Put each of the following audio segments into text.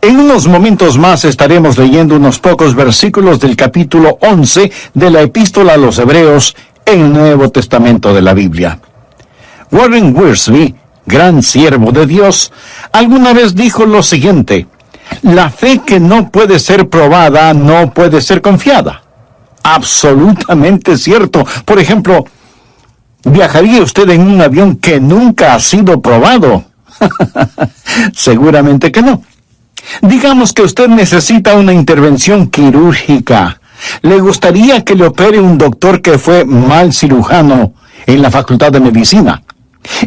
En unos momentos más estaremos leyendo unos pocos versículos del capítulo 11 de la Epístola a los Hebreos en el Nuevo Testamento de la Biblia. Warren Wiersbe, gran siervo de Dios, alguna vez dijo lo siguiente: la fe que no puede ser probada no puede ser confiada. Absolutamente cierto. Por ejemplo, ¿viajaría usted en un avión que nunca ha sido probado? Seguramente que no. Digamos que usted necesita una intervención quirúrgica. ¿Le gustaría que le opere un doctor que fue mal cirujano en la Facultad de Medicina?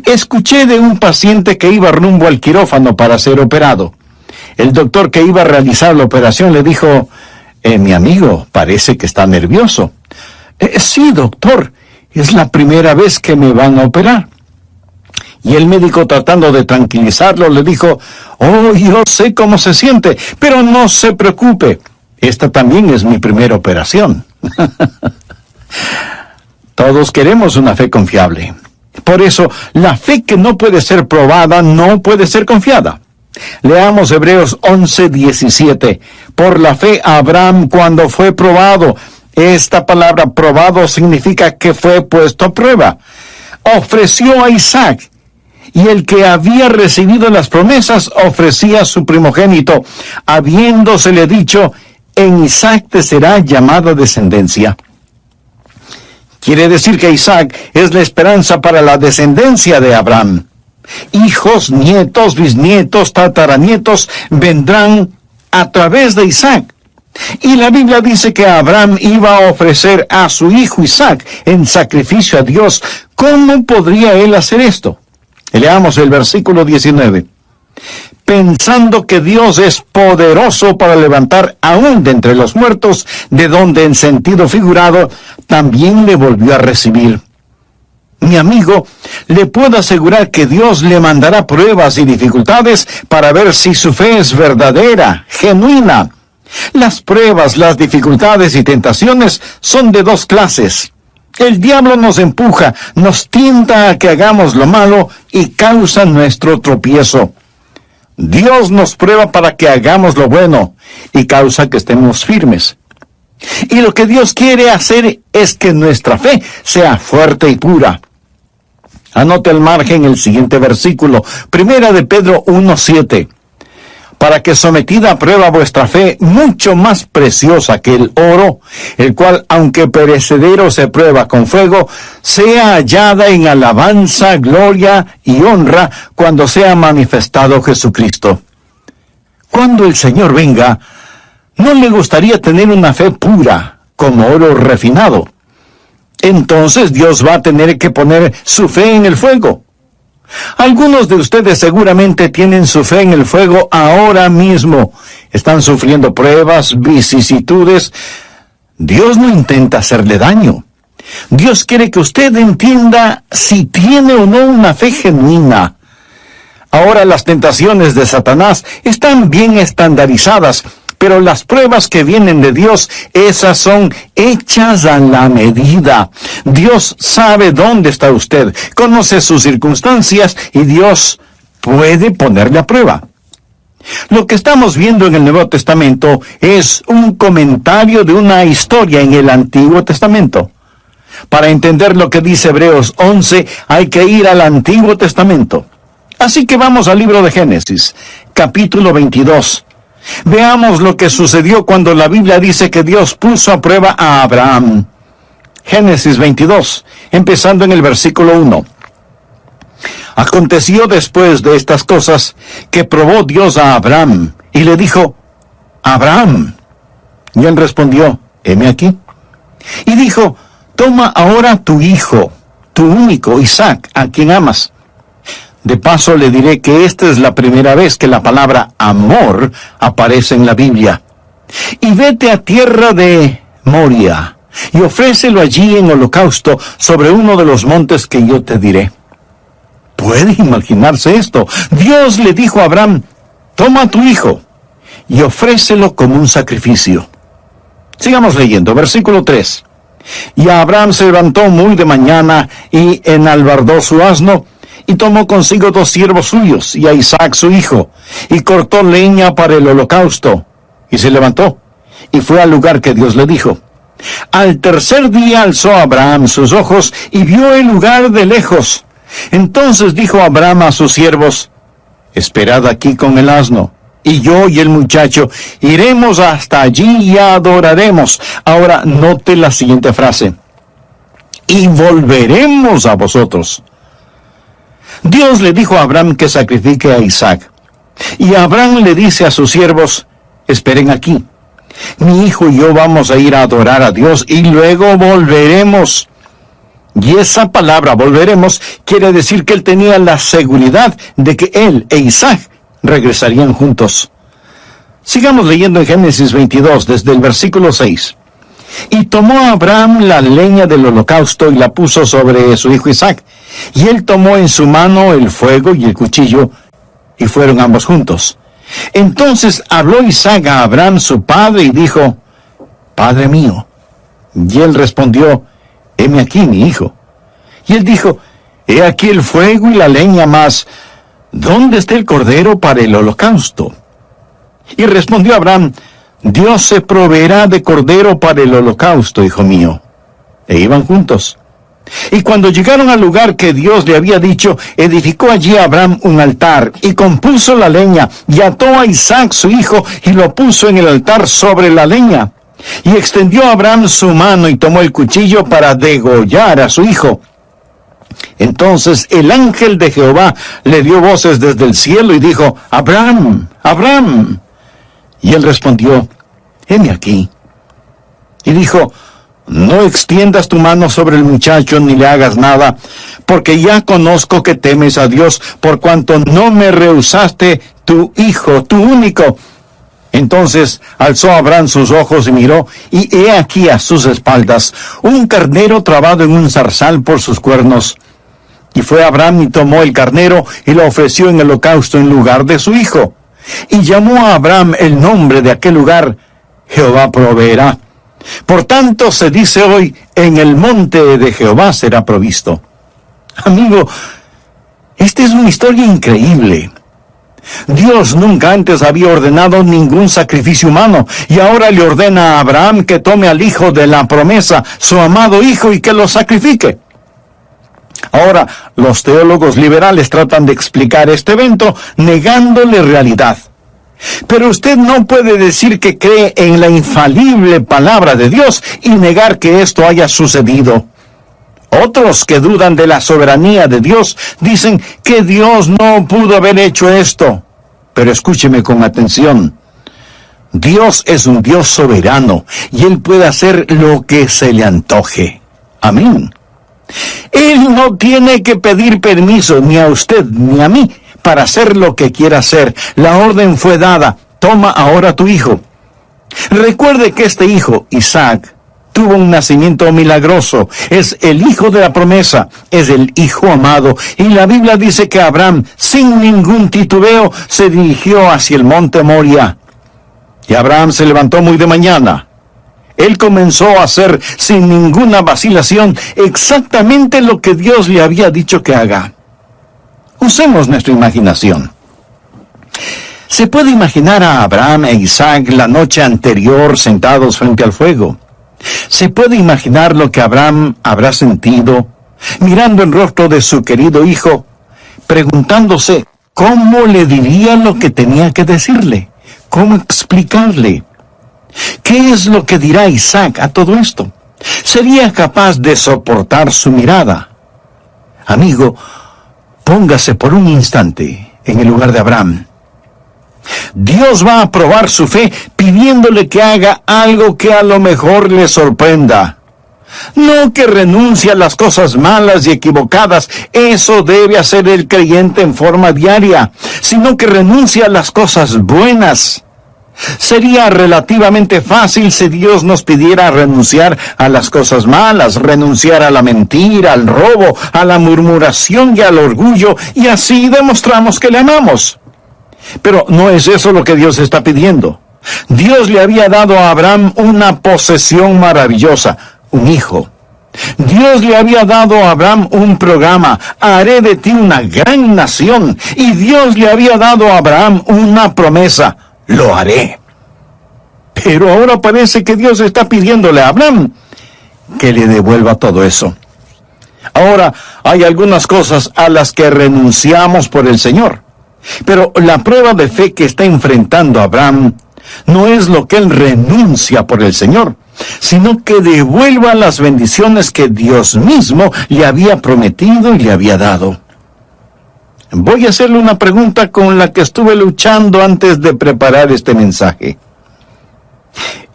Escuché de un paciente que iba rumbo al quirófano para ser operado. El doctor que iba a realizar la operación le dijo: mi amigo, parece que está nervioso. Sí, doctor, es la primera vez que me van a operar. Y el médico, tratando de tranquilizarlo, le dijo: oh, yo sé cómo se siente, pero no se preocupe, esta también es mi primera operación. Todos queremos una fe confiable. Por eso, la fe que no puede ser probada no puede ser confiada. Leamos Hebreos 11:17. Por la fe Abraham, cuando fue probado, esta palabra probado significa que fue puesto a prueba, ofreció a Isaac. Y el que había recibido las promesas ofrecía a su primogénito, habiéndosele dicho: en Isaac te será llamada descendencia. Quiere decir que Isaac es la esperanza para la descendencia de Abraham. Hijos, nietos, bisnietos, tataranietos vendrán a través de Isaac. Y la Biblia dice que Abraham iba a ofrecer a su hijo Isaac en sacrificio a Dios. ¿Cómo podría él hacer esto? Leamos el versículo 19. Pensando que Dios es poderoso para levantar aún de entre los muertos, de donde en sentido figurado también le volvió a recibir. Mi amigo, le puedo asegurar que Dios le mandará pruebas y dificultades para ver si su fe es verdadera, genuina. Las pruebas, las dificultades y tentaciones son de dos clases. El diablo nos empuja, nos tienta a que hagamos lo malo y causa nuestro tropiezo. Dios nos prueba para que hagamos lo bueno y causa que estemos firmes. Y lo que Dios quiere hacer es que nuestra fe sea fuerte y pura. Anote al margen el siguiente versículo, 1 de Pedro 1:7. Para que sometida a prueba vuestra fe, mucho más preciosa que el oro, el cual, aunque perecedero se prueba con fuego, sea hallada en alabanza, gloria y honra cuando sea manifestado Jesucristo. Cuando el Señor venga, ¿no le gustaría tener una fe pura, como oro refinado? Entonces Dios va a tener que poner su fe en el fuego. Algunos de ustedes seguramente tienen su fe en el fuego ahora mismo. Están sufriendo pruebas, vicisitudes. Dios no intenta hacerle daño. Dios quiere que usted entienda si tiene o no una fe genuina. Ahora las tentaciones de Satanás están bien estandarizadas, pero las pruebas que vienen de Dios, esas son hechas a la medida. Dios sabe dónde está usted, conoce sus circunstancias y Dios puede ponerle a prueba. Lo que estamos viendo en el Nuevo Testamento es un comentario de una historia en el Antiguo Testamento. Para entender lo que dice Hebreos 11, hay que ir al Antiguo Testamento. Así que vamos al libro de Génesis, capítulo 22. Veamos lo que sucedió cuando la Biblia dice que Dios puso a prueba a Abraham. Génesis 22, empezando en el versículo 1. Aconteció después de estas cosas que probó Dios a Abraham y le dijo: Abraham. Y él respondió: heme aquí. Y dijo: toma ahora tu hijo, tu único Isaac, a quien amas. De paso le diré que esta es la primera vez que la palabra amor aparece en la Biblia. Y vete a tierra de Moria, y ofrécelo allí en holocausto sobre uno de los montes que yo te diré. ¿Puede imaginarse esto? Dios le dijo a Abraham: toma a tu hijo, y ofrécelo como un sacrificio. Sigamos leyendo, versículo 3. Y Abraham se levantó muy de mañana, y enalbardó su asno, y tomó consigo 2 siervos suyos y a Isaac su hijo, y cortó leña para el holocausto, y se levantó, y fue al lugar que Dios le dijo. Al tercer día alzó Abraham sus ojos y vio el lugar de lejos. Entonces dijo Abraham a sus siervos: esperad aquí con el asno, y yo y el muchacho iremos hasta allí y adoraremos. Ahora note la siguiente frase: y volveremos a vosotros. Dios le dijo a Abraham que sacrifique a Isaac, y Abraham le dice a sus siervos: esperen aquí, mi hijo y yo vamos a ir a adorar a Dios y luego volveremos. Y esa palabra volveremos quiere decir que él tenía la seguridad de que él e Isaac regresarían juntos. Sigamos leyendo en Génesis 22 desde el versículo 6. Y tomó Abraham la leña del holocausto y la puso sobre su hijo Isaac. Y él tomó en su mano el fuego y el cuchillo, y fueron ambos juntos. Entonces habló Isaac a Abraham su padre y dijo: Padre mío. Y él respondió: heme aquí, mi hijo. Y él dijo: he aquí el fuego y la leña, mas ¿dónde está el cordero para el holocausto? Y respondió Abraham: Dios se proveerá de cordero para el holocausto, hijo mío. E iban juntos. Y cuando llegaron al lugar que Dios le había dicho, edificó allí Abraham un altar, y compuso la leña, y ató a Isaac su hijo, y lo puso en el altar sobre la leña. Y extendió Abraham su mano, y tomó el cuchillo para degollar a su hijo. Entonces el ángel de Jehová le dio voces desde el cielo, y dijo: Abraham, Abraham. Y él respondió: heme aquí. Y dijo: no extiendas tu mano sobre el muchacho ni le hagas nada, porque ya conozco que temes a Dios, por cuanto no me rehusaste tu hijo, tu único. Entonces alzó Abraham sus ojos y miró, y he aquí a sus espaldas un carnero trabado en un zarzal por sus cuernos. Y fue Abraham y tomó el carnero y lo ofreció en holocausto en lugar de su hijo. Y llamó a Abraham el nombre de aquel lugar: Jehová proveerá. Por tanto se dice hoy: en el monte de Jehová será provisto. Amigo, esta es una historia increíble. Dios nunca antes había ordenado ningún sacrificio humano, y ahora le ordena a Abraham que tome al hijo de la promesa, su amado hijo, y que lo sacrifique. Ahora, los teólogos liberales tratan de explicar este evento negándole realidad. Pero usted no puede decir que cree en la infalible palabra de Dios y negar que esto haya sucedido. Otros que dudan de la soberanía de Dios dicen que Dios no pudo haber hecho esto. Pero escúcheme con atención. Dios es un Dios soberano y Él puede hacer lo que se le antoje. Amén. Él no tiene que pedir permiso ni a usted ni a mí para hacer lo que quiera hacer. La orden fue dada: toma ahora tu hijo. Recuerde que este hijo, Isaac, tuvo un nacimiento milagroso. Es el hijo de la promesa, es el hijo amado. Y la Biblia dice que Abraham, sin ningún titubeo, se dirigió hacia el monte Moria. Y Abraham se levantó muy de mañana. Él comenzó a hacer, sin ninguna vacilación, exactamente lo que Dios le había dicho que haga. Usemos nuestra imaginación. Se puede imaginar a Abraham e Isaac la noche anterior sentados frente al fuego. Se puede imaginar lo que Abraham habrá sentido, mirando el rostro de su querido hijo, preguntándose cómo le diría lo que tenía que decirle, cómo explicarle. ¿Qué es lo que dirá Isaac a todo esto? ¿Sería capaz de soportar su mirada? Amigo, póngase por un instante en el lugar de Abraham. Dios va a probar su fe pidiéndole que haga algo que a lo mejor le sorprenda. No que renuncie a las cosas malas y equivocadas, eso debe hacer el creyente en forma diaria, sino que renuncie a las cosas buenas. Sería relativamente fácil si Dios nos pidiera renunciar a las cosas malas, renunciar a la mentira, al robo, a la murmuración y al orgullo, y así demostramos que le amamos. Pero no es eso lo que Dios está pidiendo. Dios le había dado a Abraham una posesión maravillosa, un hijo. Dios le había dado a Abraham un programa: haré de ti una gran nación. Y Dios le había dado a Abraham una promesa: lo haré. Pero ahora parece que Dios está pidiéndole a Abraham que le devuelva todo eso. Ahora, hay algunas cosas a las que renunciamos por el Señor. Pero la prueba de fe que está enfrentando Abraham no es lo que él renuncia por el Señor, sino que devuelva las bendiciones que Dios mismo le había prometido y le había dado. Voy a hacerle una pregunta con la que estuve luchando antes de preparar este mensaje.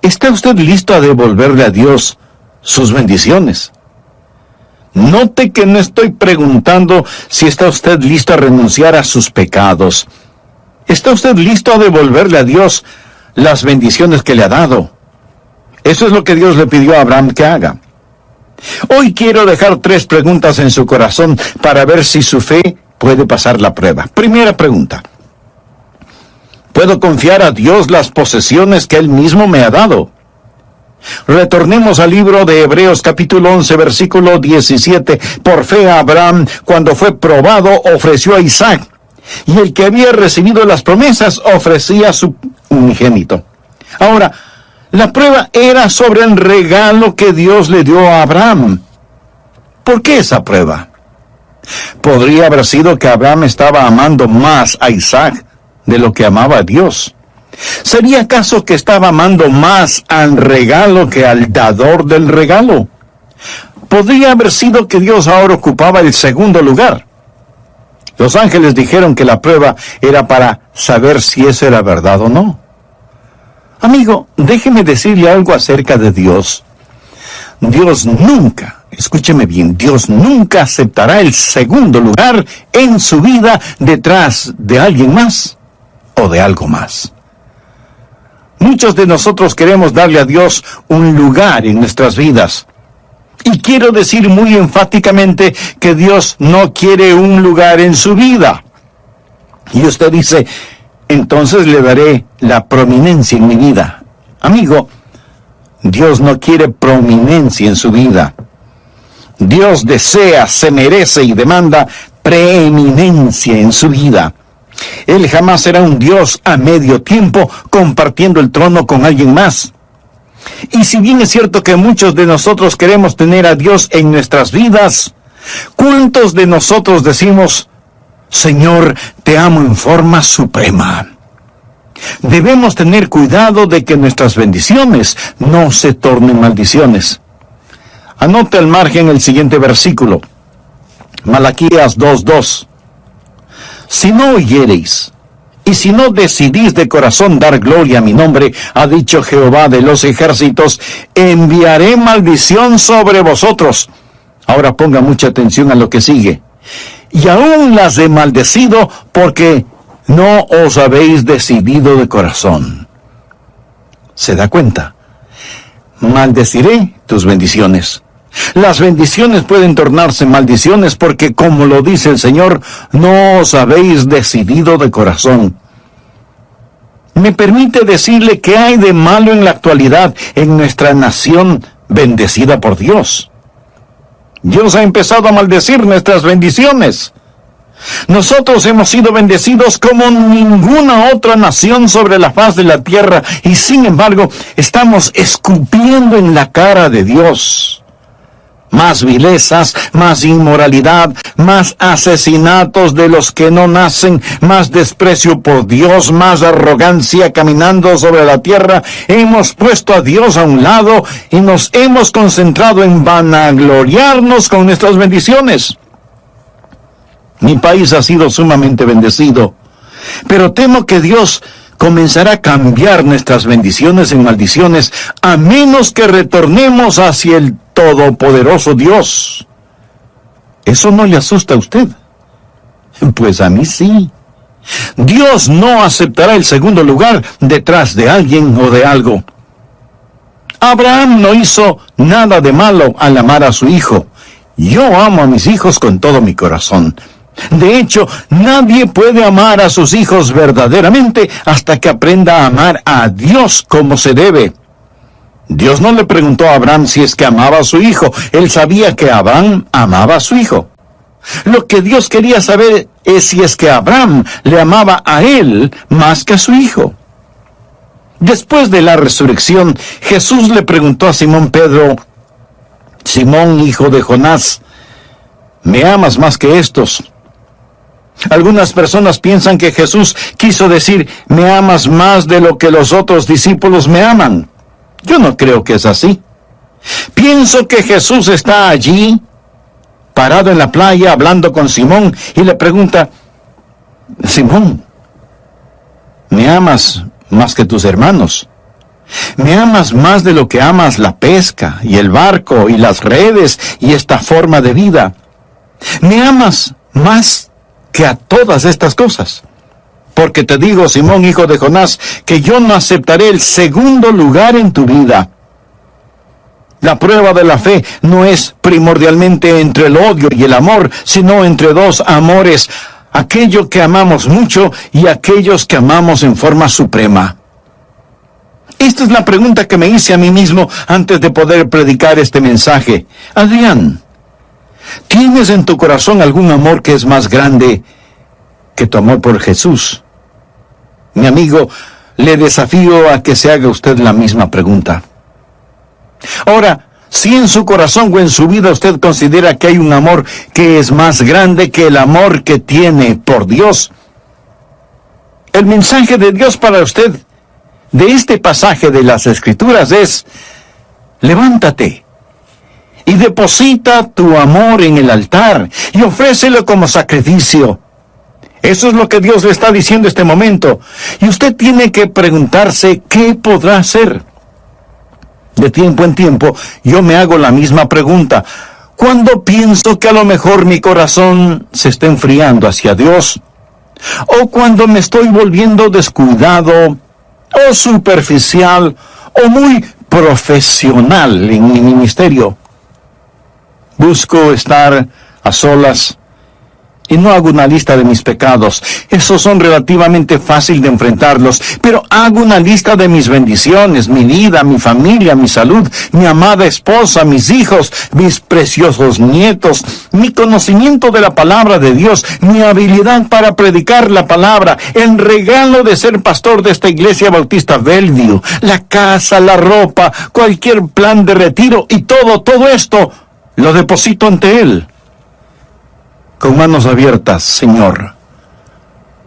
¿Está usted listo a devolverle a Dios sus bendiciones? Note que no estoy preguntando si está usted listo a renunciar a sus pecados. ¿Está usted listo a devolverle a Dios las bendiciones que le ha dado? Eso es lo que Dios le pidió a Abraham que haga. Hoy quiero dejar 3 preguntas en su corazón para ver si su fe puede pasar la prueba. Primera pregunta: ¿puedo confiar a Dios las posesiones que Él mismo me ha dado? Retornemos al libro de Hebreos capítulo 11, versículo 17. Por fe Abraham, cuando fue probado, ofreció a Isaac, y el que había recibido las promesas ofrecía a su unigénito. Ahora, la prueba era sobre el regalo que Dios le dio a Abraham. ¿Por qué esa prueba? Podría haber sido que Abraham estaba amando más a Isaac de lo que amaba a Dios. ¿Sería acaso que estaba amando más al regalo que al dador del regalo? Podría haber sido que Dios ahora ocupaba el segundo lugar. Los ángeles dijeron que la prueba era para saber si eso era verdad o no. Amigo, déjeme decirle algo acerca de Dios. Dios nunca, escúcheme bien, Dios nunca aceptará el segundo lugar en su vida detrás de alguien más o de algo más. Muchos de nosotros queremos darle a Dios un lugar en nuestras vidas. Y quiero decir muy enfáticamente que Dios no quiere un lugar en su vida. Y usted dice: entonces le daré la prominencia en mi vida. Amigo, Dios no quiere prominencia en su vida. Dios desea, se merece y demanda preeminencia en su vida. Él jamás será un Dios a medio tiempo compartiendo el trono con alguien más. Y si bien es cierto que muchos de nosotros queremos tener a Dios en nuestras vidas, ¿cuántos de nosotros decimos: Señor, te amo en forma suprema? Debemos tener cuidado de que nuestras bendiciones no se tornen maldiciones. Anote al margen el siguiente versículo, Malaquías 2:2. Si no oyereis, y si no decidís de corazón dar gloria a mi nombre, ha dicho Jehová de los ejércitos, enviaré maldición sobre vosotros. Ahora ponga mucha atención a lo que sigue. Y aún las he maldecido porque no os habéis decidido de corazón. ¿Se da cuenta? Maldeciré tus bendiciones. Las bendiciones pueden tornarse maldiciones porque, como lo dice el Señor, no os habéis decidido de corazón. ¿Me permite decirle qué hay de malo en la actualidad en nuestra nación bendecida por Dios? Dios ha empezado a maldecir nuestras bendiciones. Nosotros hemos sido bendecidos como ninguna otra nación sobre la faz de la tierra, y sin embargo estamos escupiendo en la cara de Dios. Más vilezas, más inmoralidad, más asesinatos de los que no nacen, más desprecio por Dios, más arrogancia caminando sobre la tierra. Hemos puesto a Dios a un lado y nos hemos concentrado en vanagloriarnos con nuestras bendiciones. Mi país ha sido sumamente bendecido, pero temo que Dios comenzará a cambiar nuestras bendiciones en maldiciones, a menos que retornemos hacia el todopoderoso Dios. ¿Eso no le asusta a usted? Pues a mí sí. Dios no aceptará el segundo lugar detrás de alguien o de algo. Abraham no hizo nada de malo al amar a su hijo. Yo amo a mis hijos con todo mi corazón. De hecho, nadie puede amar a sus hijos verdaderamente hasta que aprenda a amar a Dios como se debe. Dios no le preguntó a Abraham si es que amaba a su hijo. Él sabía que Abraham amaba a su hijo. Lo que Dios quería saber es si es que Abraham le amaba a él más que a su hijo. Después de la resurrección, Jesús le preguntó a Simón Pedro: Simón, hijo de Jonás, ¿me amas más que estos? Algunas personas piensan que Jesús quiso decir: me amas más de lo que los otros discípulos me aman. Yo no creo que es así. Pienso que Jesús está allí, parado en la playa, hablando con Simón, y le pregunta: Simón, ¿me amas más que tus hermanos? ¿Me amas más de lo que amas la pesca, y el barco, y las redes, y esta forma de vida? ¿Me amas más que a todas estas cosas? Porque te digo, Simón, hijo de Jonás, que yo no aceptaré el segundo lugar en tu vida. La prueba de la fe no es primordialmente entre el odio y el amor, sino entre dos amores, aquello que amamos mucho y aquellos que amamos en forma suprema. Esta es la pregunta que me hice a mí mismo antes de poder predicar este mensaje. Adrián, ¿tienes en tu corazón algún amor que es más grande que tu amor por Jesús? Mi amigo, le desafío a que se haga usted la misma pregunta. Ahora, si en su corazón o en su vida usted considera que hay un amor que es más grande que el amor que tiene por Dios, el mensaje de Dios para usted de este pasaje de las Escrituras es: levántate y deposita tu amor en el altar y ofrécelo como sacrificio. Eso es lo que Dios le está diciendo en este momento. Y usted tiene que preguntarse qué podrá hacer. De tiempo en tiempo, yo me hago la misma pregunta. Cuando pienso que a lo mejor mi corazón se está enfriando hacia Dios, o cuando me estoy volviendo descuidado, o superficial, o muy profesional en mi ministerio, busco estar a solas y no hago una lista de mis pecados. Esos son relativamente fácil de enfrentarlos, pero hago una lista de mis bendiciones, mi vida, mi familia, mi salud, mi amada esposa, mis hijos, mis preciosos nietos, mi conocimiento de la palabra de Dios, mi habilidad para predicar la palabra, el regalo de ser pastor de esta iglesia bautista Bellevue, la casa, la ropa, cualquier plan de retiro y todo esto lo deposito ante Él. Con manos abiertas, Señor,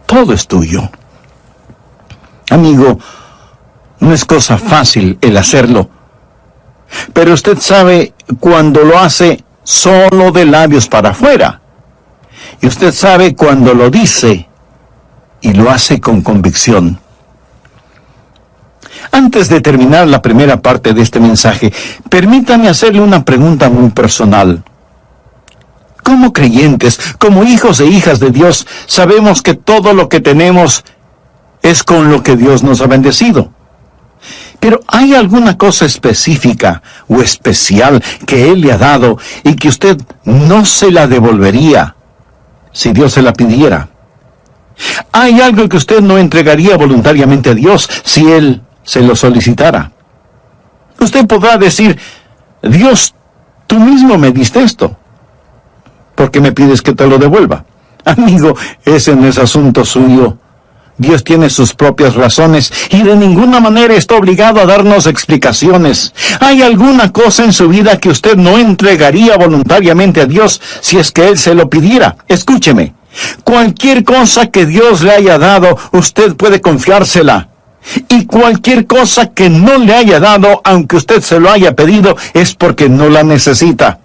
todo es tuyo. Amigo, no es cosa fácil el hacerlo, pero usted sabe cuando lo hace solo de labios para afuera, y usted sabe cuando lo dice y lo hace con convicción. Antes de terminar la primera parte de este mensaje, permítame hacerle una pregunta muy personal. Como creyentes, como hijos e hijas de Dios, sabemos que todo lo que tenemos es con lo que Dios nos ha bendecido. Pero ¿hay alguna cosa específica o especial que Él le ha dado y que usted no se la devolvería si Dios se la pidiera? ¿Hay algo que usted no entregaría voluntariamente a Dios si Él se lo solicitara? Usted podrá decir: Dios, tú mismo me diste esto, ¿por qué me pides que te lo devuelva? Amigo, ese no es asunto suyo. Dios tiene sus propias razones y de ninguna manera está obligado a darnos explicaciones. ¿Hay alguna cosa en su vida que usted no entregaría voluntariamente a Dios si es que Él se lo pidiera? Escúcheme, cualquier cosa que Dios le haya dado, usted puede confiársela. Y cualquier cosa que no le haya dado, aunque usted se lo haya pedido, es porque no la necesita.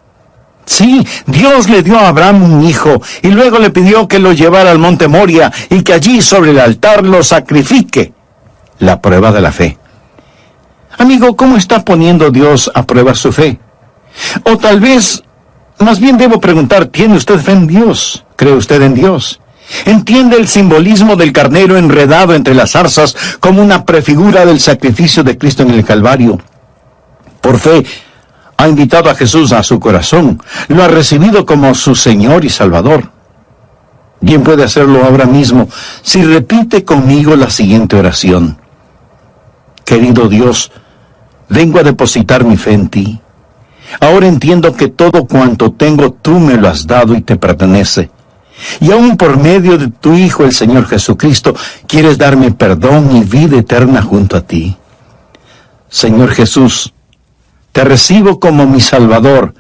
Sí, Dios le dio a Abraham un hijo y luego le pidió que lo llevara al monte Moria y que allí sobre el altar lo sacrifique. La prueba de la fe. Amigo, ¿cómo está poniendo Dios a prueba su fe? O tal vez, más bien debo preguntar, ¿tiene usted fe en Dios? ¿Cree usted en Dios? ¿Entiende el simbolismo del carnero enredado entre las zarzas como una prefigura del sacrificio de Cristo en el Calvario? Por fe, ha invitado a Jesús a su corazón, lo ha recibido como su Señor y Salvador. Bien puede hacerlo ahora mismo si repite conmigo la siguiente oración. Querido Dios, vengo a depositar mi fe en ti. Ahora entiendo que todo cuanto tengo tú me lo has dado y te pertenece. Y aún por medio de tu Hijo, el Señor Jesucristo, quieres darme perdón y vida eterna junto a ti. Señor Jesús, te recibo como mi Salvador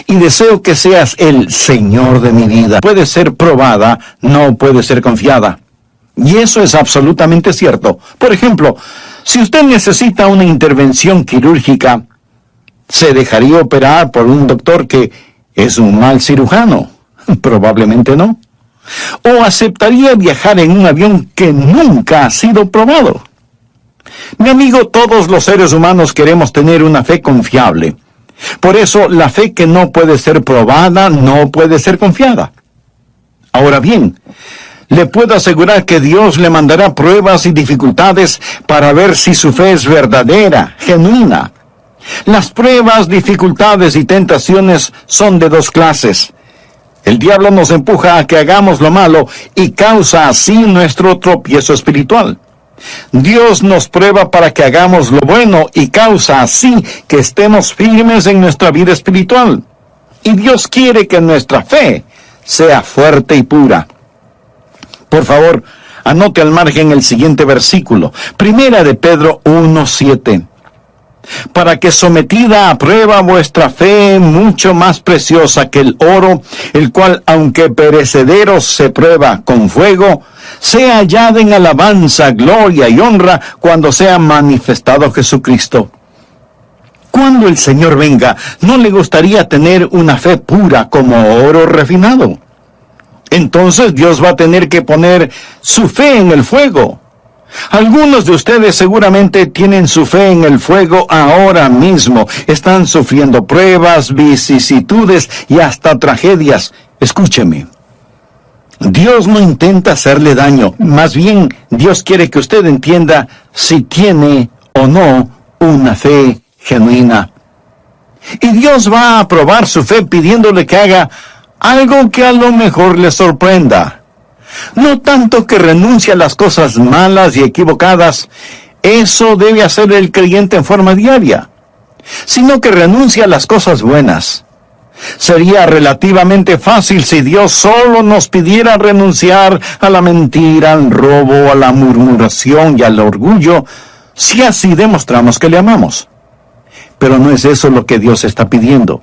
y deseo que seas el Señor de mi vida. Puede ser probada, no puede ser confiada. Y eso es absolutamente cierto. Por ejemplo, si usted necesita una intervención quirúrgica, ¿se dejaría operar por un doctor que es un mal cirujano? Probablemente no. ¿O aceptaría viajar en un avión que nunca ha sido probado? Mi amigo, todos los seres humanos queremos tener una fe confiable. Por eso, la fe que no puede ser probada no puede ser confiada. Ahora bien, le puedo asegurar que Dios le mandará pruebas y dificultades para ver si su fe es verdadera, genuina. Las pruebas, dificultades y tentaciones son de dos clases. El diablo nos empuja a que hagamos lo malo y causa así nuestro tropiezo espiritual. Dios nos prueba para que hagamos lo bueno y causa así que estemos firmes en nuestra vida espiritual. Y Dios quiere que nuestra fe sea fuerte y pura. Por favor, anote al margen el siguiente versículo, 1 de Pedro 1:7. Para que sometida a prueba vuestra fe, mucho más preciosa que el oro, el cual, aunque perecedero se prueba con fuego, sea hallada en alabanza, gloria y honra cuando sea manifestado Jesucristo. Cuando el Señor venga, ¿no le gustaría tener una fe pura como oro refinado? Entonces Dios va a tener que poner su fe en el fuego. Algunos de ustedes seguramente tienen su fe en el fuego ahora mismo. Están sufriendo pruebas, vicisitudes y hasta tragedias. Escúcheme. Dios no intenta hacerle daño. Más bien, Dios quiere que usted entienda si tiene o no una fe genuina. Y Dios va a probar su fe pidiéndole que haga algo que a lo mejor le sorprenda. No tanto que renuncie a las cosas malas y equivocadas, eso debe hacer el creyente en forma diaria, sino que renuncie a las cosas buenas. Sería relativamente fácil si Dios solo nos pidiera renunciar a la mentira, al robo, a la murmuración y al orgullo, si así demostramos que le amamos. Pero no es eso lo que Dios está pidiendo.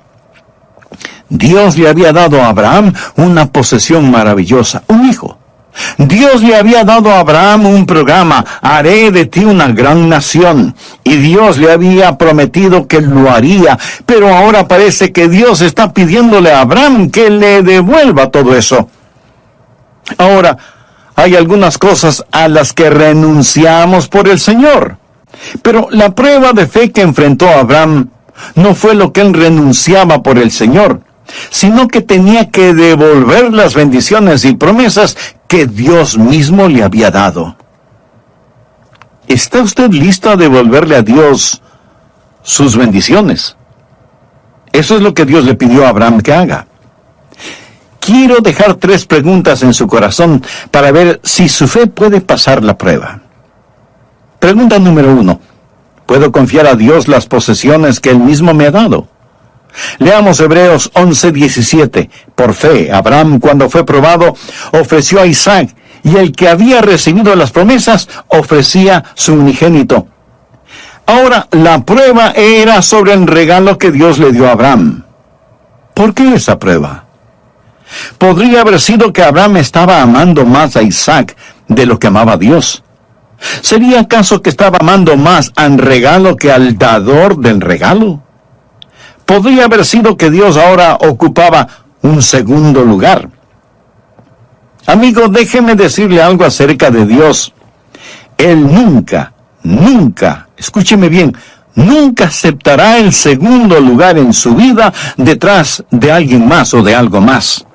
Dios le había dado a Abraham una posesión maravillosa, un hijo. Dios le había dado a Abraham un programa, haré de ti una gran nación, y Dios le había prometido que lo haría, pero ahora parece que Dios está pidiéndole a Abraham que le devuelva todo eso. Ahora, hay algunas cosas a las que renunciamos por el Señor, pero la prueba de fe que enfrentó Abraham no fue lo que él renunciaba por el Señor, sino que tenía que devolver las bendiciones y promesas que Dios mismo le había dado. ¿Está usted listo a devolverle a Dios sus bendiciones? Eso es lo que Dios le pidió a Abraham que haga. Quiero dejar 3 preguntas en su corazón para ver si su fe puede pasar la prueba. Pregunta número 1. ¿Puedo confiar a Dios las posesiones que Él mismo me ha dado? Leamos Hebreos 11:17. Por fe, Abraham, cuando fue probado, ofreció a Isaac, y el que había recibido las promesas, ofrecía su unigénito. Ahora, la prueba era sobre el regalo que Dios le dio a Abraham. ¿Por qué esa prueba? Podría haber sido que Abraham estaba amando más a Isaac de lo que amaba a Dios. ¿Sería acaso que estaba amando más al regalo que al dador del regalo? Podría haber sido que Dios ahora ocupaba un segundo lugar. Amigo, déjeme decirle algo acerca de Dios. Él nunca, escúcheme bien, nunca aceptará el segundo lugar en su vida detrás de alguien más o de algo más.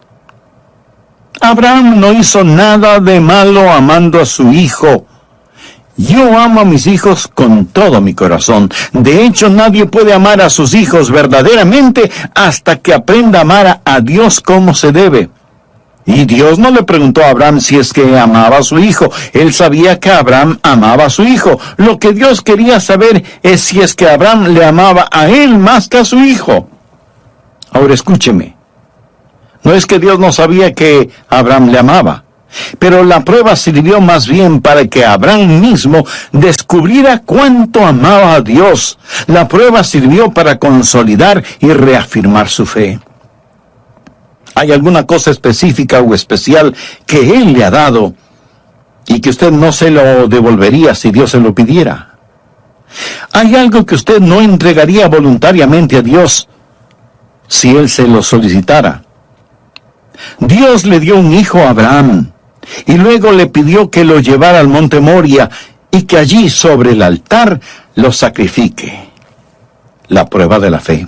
Abraham no hizo nada de malo amando a su hijo. Yo amo a mis hijos con todo mi corazón. De hecho, nadie puede amar a sus hijos verdaderamente hasta que aprenda a amar a Dios como se debe. Y Dios no le preguntó a Abraham si es que amaba a su hijo. Él sabía que Abraham amaba a su hijo. Lo que Dios quería saber es si es que Abraham le amaba a él más que a su hijo. Ahora escúcheme. No es que Dios no sabía que Abraham le amaba, pero la prueba sirvió más bien para que Abraham mismo descubriera cuánto amaba a Dios. La prueba sirvió para consolidar y reafirmar su fe. ¿Hay alguna cosa específica o especial que Él le ha dado y que usted no se lo devolvería si Dios se lo pidiera? ¿Hay algo que usted no entregaría voluntariamente a Dios si Él se lo solicitara? Dios le dio un hijo a Abraham y luego le pidió que lo llevara al monte Moria y que allí sobre el altar lo sacrifique. La prueba de la fe.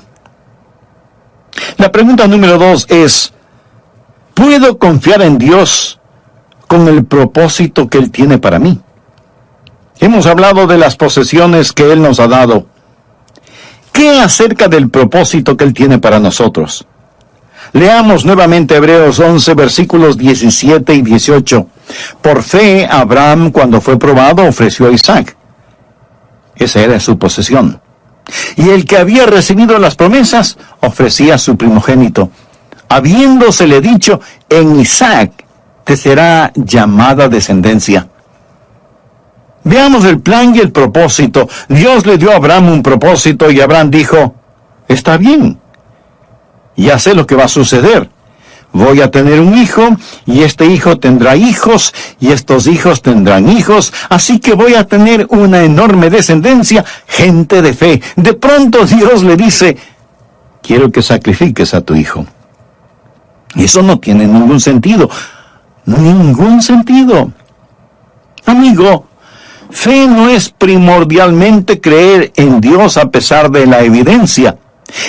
La pregunta número 2 es: ¿puedo confiar en Dios con el propósito que Él tiene para mí? Hemos hablado de las posesiones que Él nos ha dado. ¿Qué acerca del propósito que Él tiene para nosotros? Leamos nuevamente Hebreos 11, versículos 17 y 18. Por fe, Abraham, cuando fue probado, ofreció a Isaac. Esa era su posesión. Y el que había recibido las promesas, ofrecía a su primogénito, habiéndosele dicho: en Isaac te será llamada descendencia. Veamos el plan y el propósito. Dios le dio a Abraham un propósito y Abraham dijo: está bien, ya sé lo que va a suceder. Voy a tener un hijo, y este hijo tendrá hijos, y estos hijos tendrán hijos, así que voy a tener una enorme descendencia, gente de fe. De pronto Dios le dice: quiero que sacrifiques a tu hijo. Eso no tiene ningún sentido. Ningún sentido. Amigo, fe no es primordialmente creer en Dios a pesar de la evidencia.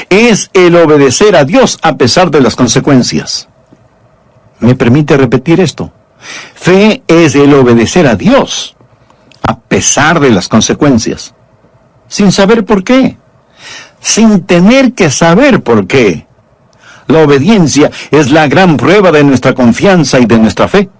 Es el obedecer a Dios a pesar de las consecuencias. ¿Me permite repetir esto? Fe es el obedecer a Dios a pesar de las consecuencias, sin saber por qué, sin tener que saber por qué. La obediencia es la gran prueba de nuestra confianza y de nuestra fe.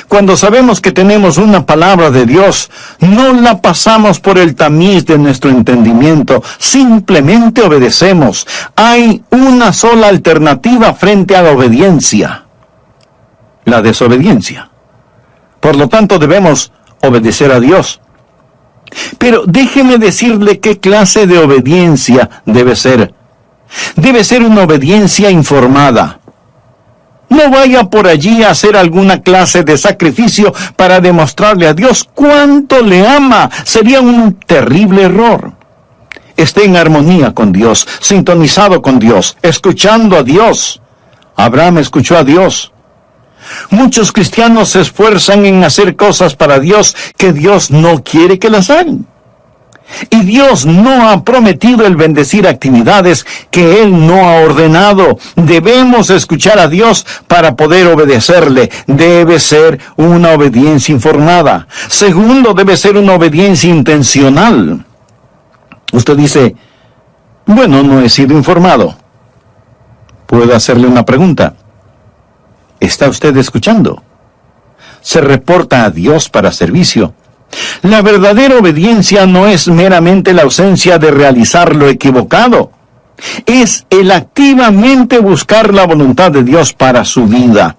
Cuando sabemos que tenemos una palabra de Dios, no la pasamos por el tamiz de nuestro entendimiento, simplemente obedecemos. Hay una sola alternativa frente a la obediencia: la desobediencia. Por lo tanto, debemos obedecer a Dios. Pero déjeme decirle qué clase de obediencia debe ser. Debe ser una obediencia informada. No vaya por allí a hacer alguna clase de sacrificio para demostrarle a Dios cuánto le ama. Sería un terrible error. Esté en armonía con Dios, sintonizado con Dios, escuchando a Dios. Abraham escuchó a Dios. Muchos cristianos se esfuerzan en hacer cosas para Dios que Dios no quiere que las hagan. Y Dios no ha prometido el bendecir actividades que Él no ha ordenado. Debemos escuchar a Dios para poder obedecerle. Debe ser una obediencia informada. Segundo, debe ser una obediencia intencional. Usted dice: bueno, no he sido informado. ¿Puedo hacerle una pregunta? ¿Está usted escuchando? ¿Se reporta a Dios para servicio? La verdadera obediencia no es meramente la ausencia de realizar lo equivocado. Es el activamente buscar la voluntad de Dios para su vida.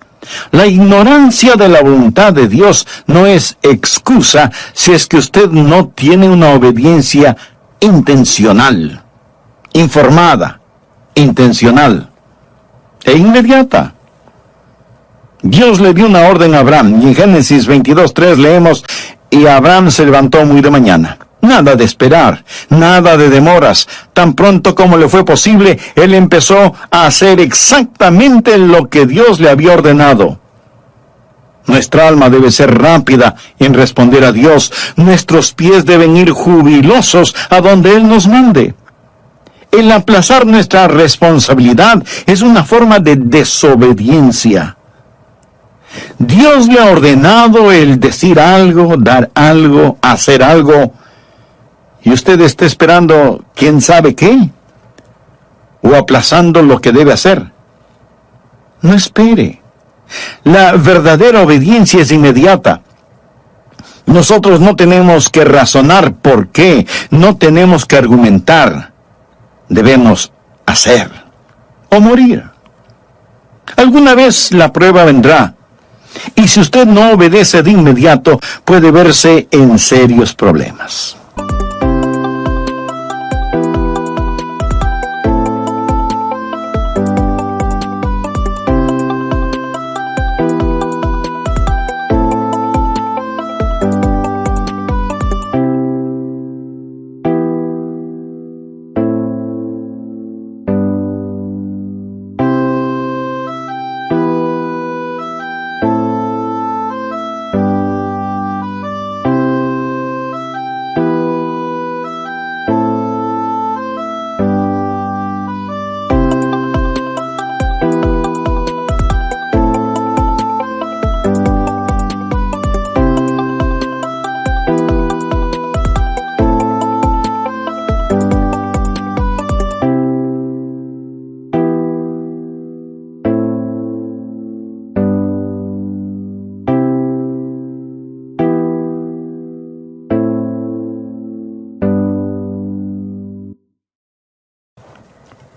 La ignorancia de la voluntad de Dios no es excusa si es que usted no tiene una obediencia intencional, informada, intencional e inmediata. Dios le dio una orden a Abraham, y en Génesis 22:3 leemos: y Abraham se levantó muy de mañana. Nada de esperar, nada de demoras. Tan pronto como le fue posible, él empezó a hacer exactamente lo que Dios le había ordenado. Nuestra alma debe ser rápida en responder a Dios. Nuestros pies deben ir jubilosos a donde Él nos mande. El aplazar nuestra responsabilidad es una forma de desobediencia. Dios le ha ordenado el decir algo, dar algo, hacer algo, y usted está esperando quién sabe qué, o aplazando lo que debe hacer. No espere. La verdadera obediencia es inmediata. Nosotros no tenemos que razonar por qué, no tenemos que argumentar. Debemos hacer o morir. Alguna vez la prueba vendrá, y si usted no obedece de inmediato, puede verse en serios problemas.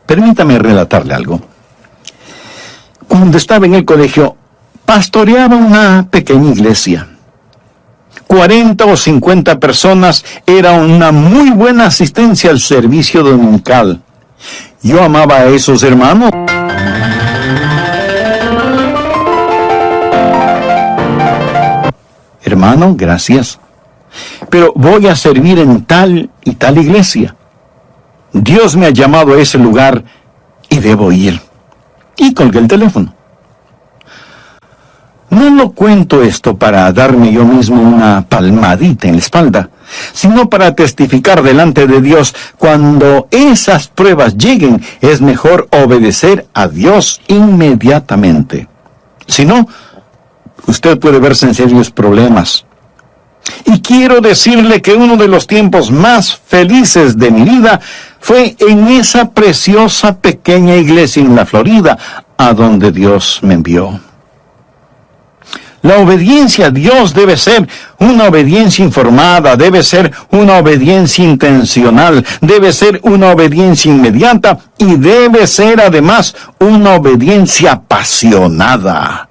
Permítame relatarle algo. Cuando estaba en el colegio, pastoreaba una pequeña iglesia. 40 o 50 personas, era una muy buena asistencia al servicio dominical. Yo amaba a esos hermanos. Hermano, gracias. Pero voy a servir en tal y tal iglesia. Dios me ha llamado a ese lugar y debo ir. Y colgué el teléfono. No lo cuento esto para darme yo mismo una palmadita en la espalda, sino para testificar delante de Dios. Cuando esas pruebas lleguen, es mejor obedecer a Dios inmediatamente. Si no, usted puede verse en serios problemas. Y quiero decirle que uno de los tiempos más felices de mi vida fue en esa preciosa pequeña iglesia en la Florida, a donde Dios me envió. La obediencia a Dios debe ser una obediencia informada, debe ser una obediencia intencional, debe ser una obediencia inmediata y debe ser además una obediencia apasionada.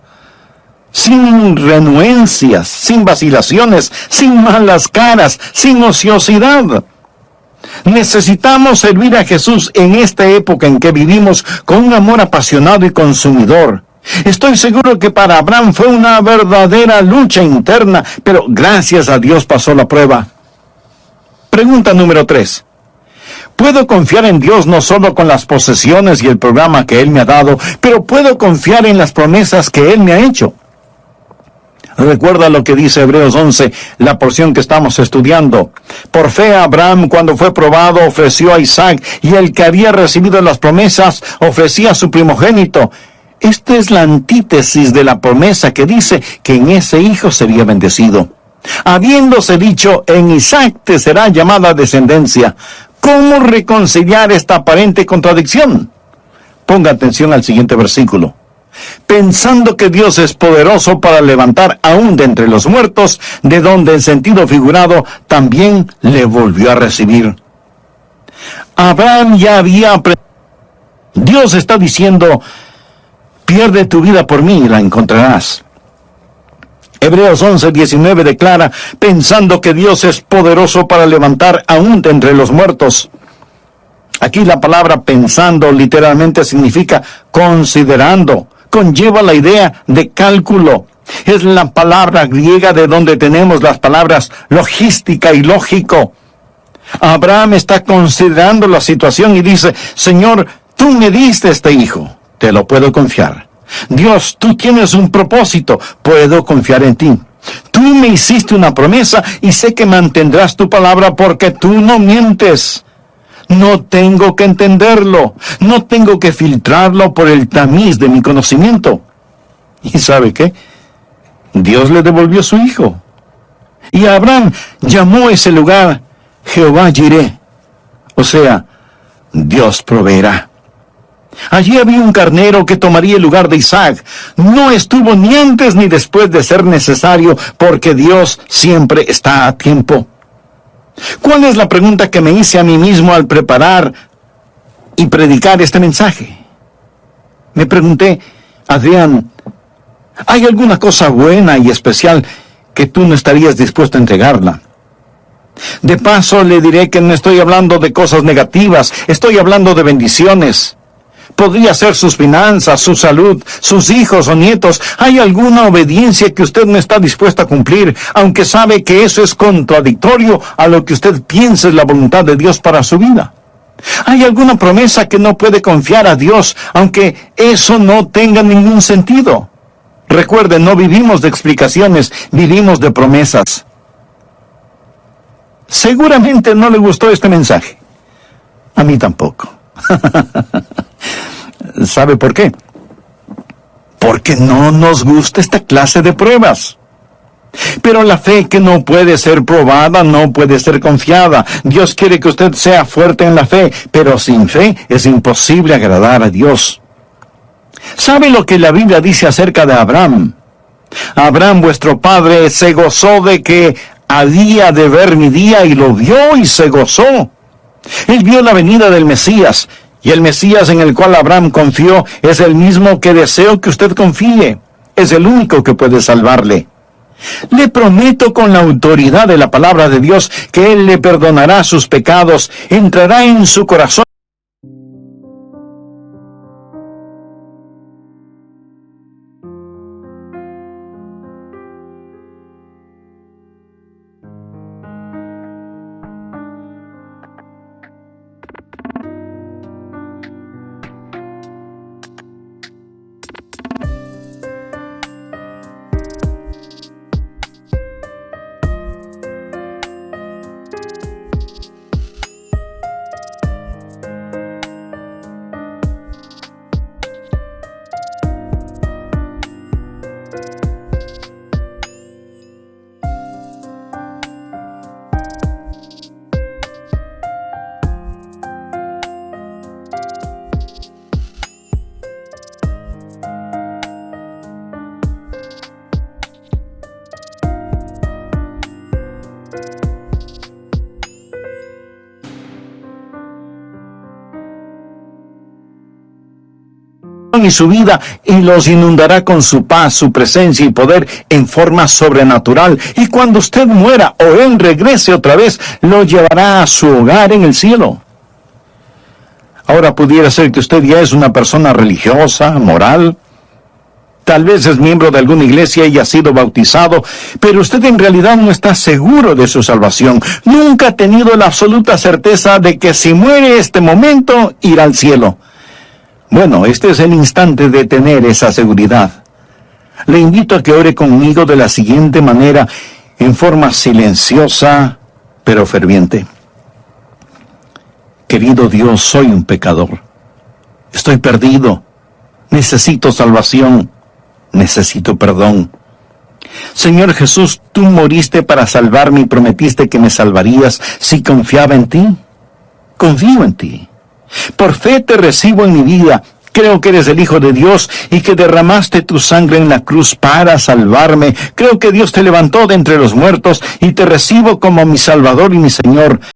Sin renuencias, sin vacilaciones, sin malas caras, sin ociosidad. Necesitamos servir a Jesús en esta época en que vivimos con un amor apasionado y consumidor. Estoy seguro que para Abraham fue una verdadera lucha interna, pero gracias a Dios pasó la prueba. Pregunta número 3. ¿Puedo confiar en Dios no solo con las posesiones y el programa que Él me ha dado, pero puedo confiar en las promesas que Él me ha hecho? Recuerda lo que dice Hebreos 11, la porción que estamos estudiando. Por fe Abraham, cuando fue probado, ofreció a Isaac, y el que había recibido las promesas ofrecía a su primogénito. Esta es la antítesis de la promesa que dice que en ese hijo sería bendecido. Habiéndose dicho, en Isaac te será llamada descendencia. ¿Cómo reconciliar esta aparente contradicción? Ponga atención al siguiente versículo. Pensando que Dios es poderoso para levantar aún de entre los muertos, de donde en sentido figurado también le volvió a recibir. Abraham ya había aprendido. Dios está diciendo, pierde tu vida por mí y la encontrarás. Hebreos 11:19 declara, pensando que Dios es poderoso para levantar aún de entre los muertos. Aquí la palabra pensando literalmente significa considerando. Conlleva la idea de cálculo. Es la palabra griega de donde tenemos las palabras logística y lógico. Abraham está considerando la situación y dice, Señor, tú me diste este hijo, te lo puedo confiar. Dios, tú tienes un propósito, puedo confiar en ti. Tú me hiciste una promesa y sé que mantendrás tu palabra porque tú no mientes. No tengo que entenderlo, no tengo que filtrarlo por el tamiz de mi conocimiento. ¿Y sabe qué? Dios le devolvió su hijo. Y Abraham llamó ese lugar Jehová Jireh, o sea, Dios proveerá. Allí había un carnero que tomaría el lugar de Isaac. No estuvo ni antes ni después de ser necesario, porque Dios siempre está a tiempo. ¿Cuál es la pregunta que me hice a mí mismo al preparar y predicar este mensaje? Me pregunté, Adrián, ¿hay alguna cosa buena y especial que tú no estarías dispuesto a entregarla? De paso, le diré que no estoy hablando de cosas negativas, estoy hablando de bendiciones. Podría ser sus finanzas, su salud, sus hijos o nietos. ¿Hay alguna obediencia que usted no está dispuesto a cumplir, aunque sabe que eso es contradictorio a lo que usted piensa es la voluntad de Dios para su vida? ¿Hay alguna promesa que no puede confiar a Dios, aunque eso no tenga ningún sentido? Recuerde, no vivimos de explicaciones, vivimos de promesas. Seguramente no le gustó este mensaje. A mí tampoco. ¿Sabe por qué? Porque no nos gusta esta clase de pruebas. Pero la fe que no puede ser probada no puede ser confiada. Dios quiere que usted sea fuerte en la fe, pero sin fe es imposible agradar a Dios. ¿Sabe lo que la Biblia dice acerca de Abraham? Abraham, vuestro padre, se gozó de que había de ver mi día y lo vio y se gozó. Él vio la venida del Mesías, y el Mesías en el cual Abraham confió es el mismo que deseo que usted confíe. Es el único que puede salvarle. Le prometo con la autoridad de la palabra de Dios que Él le perdonará sus pecados, entrará en su corazón. Y su vida, y los inundará con su paz, su presencia y poder en forma sobrenatural. Y cuando usted muera o Él regrese otra vez, lo llevará a su hogar en el cielo. Ahora pudiera ser que usted ya es una persona religiosa, moral. Tal vez es miembro de alguna iglesia y ha sido bautizado, pero usted en realidad no está seguro de su salvación. Nunca ha tenido la absoluta certeza de que si muere este momento, irá al cielo. Bueno, este es el instante de tener esa seguridad. Le invito a que ore conmigo de la siguiente manera, en forma silenciosa, pero ferviente. Querido Dios, soy un pecador. Estoy perdido. Necesito salvación. Necesito perdón. Señor Jesús, tú moriste para salvarme y prometiste que me salvarías si confiaba en ti. Confío en ti. Por fe te recibo en mi vida. Creo que eres el Hijo de Dios y que derramaste tu sangre en la cruz para salvarme. Creo que Dios te levantó de entre los muertos y te recibo como mi Salvador y mi Señor.